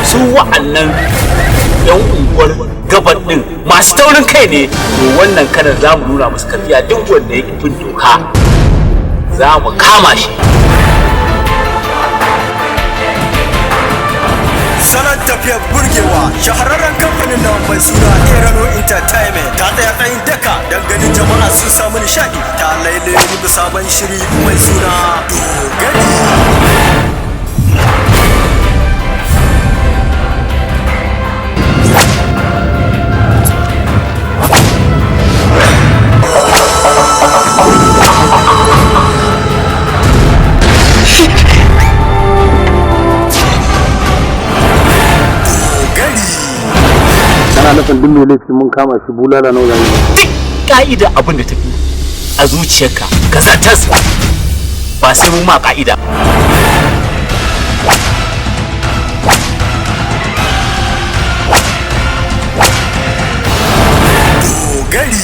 su wa'annan yan unguwar gaban din masu taurin kai ne, to wannan kanar za mu nuna musu karfiya, duk wanda ya bin doka za mu kama shi. Salon tafiyar burgewa shahararren kamfanin nan mai suna Erano Entertainment ta tsaya tsayin daka don ganin jama'a sun samu nishadi ta laile da sabon shiri mai suna Dogari. Ana nufin duk mai laifi mun kama shi bulala nawa zan yi. Duk ka'ida abin da tafi a zuciyarka ka zartas, ba sai mun ma ka'ida. Dogari.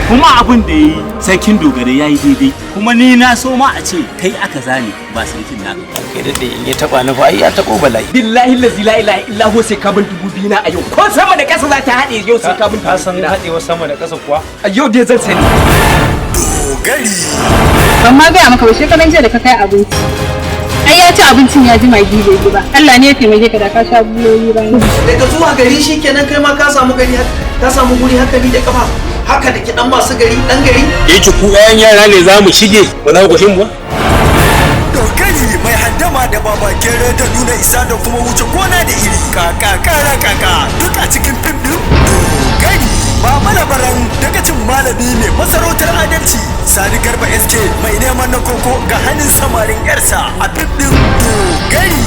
Kuma abin da yayi sarkin dogare yayi daidai, kuma ni na so ma a ce kai aka zane ba sarkin naka. Kai dade in ya taba ni fa ai ya tabo bala'i. Billahi la ilaha illa huwa sai ka bin 2000 na a yau. Ko sama da kasa za ta haɗe yau sai ka bin 2000. Ka san haɗewa sama da kasa kuwa? A yau dai zan sani. Dogari. Amma gaya maka ba shekaran jiya da ka kai abinci. Ai ya ci abincin ya ji mai bai ji ba. Allah ne ya taimake ka da ka sha buloyi ba. Daga zuwa gari shikenan kai ma ka samu gari ka samu guri haka ni da kafa. Haka da ki dan masu gari dan gari. Yake ku ƴaƴan yara ne za mu shige ba za ku shin ba. Dogari mai handama da baba kere da nuna isa da kuma wuce gona da iri. Kaka kara kaka duk a cikin fim din Dogari. Baba labaran daga cin malami mai masarautar adalci. Sani Garba SK mai neman na koko ga hannun samarin yarsa a fim din Dogari.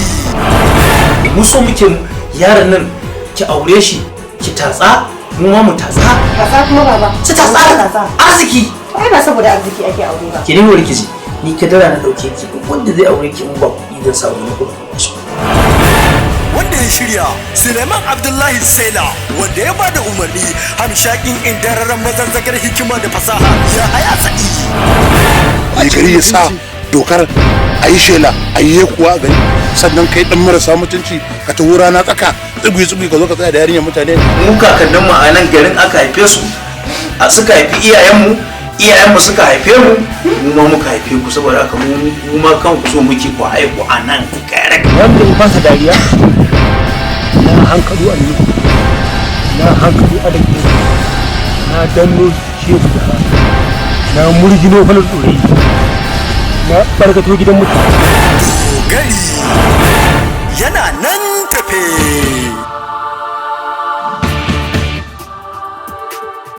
Mu so muke yaron nan ki aure shi ki tatsa mu ma mu tatsa. Kasa kuma baba. Ci tatsa arziki. Ai ba saboda arziki ake aure ba. Ki nemi rikici ni kadara na dauke ki wanda zai aure ki mu ba kuɗi zan samu na kuɗi. Wanda ya shirya Suleiman Abdullahi Saila, wanda ya bada umarni hamshakin indararren mazanzagar hikima da fasaha ya haya sa'i. Ai gari ya sa dokar a yi shela a yi kuwa gari, sannan kai dan marasa mutunci ka taho rana tsaka tsibi ka zo ka tsaya da yarinyar mutane. Mu kakanninmu a nan garin aka haife su suka haifi iyayenmu suka haife mu ma muka haife ku, saboda haka mu ma kan ku so muke ku haihu a nan garin. Wanda ya fasa dariya na hankali a yi na hankali a dake na danno shehu da na murgino falon ɗorayi na barkato gidan mutane. Dogari.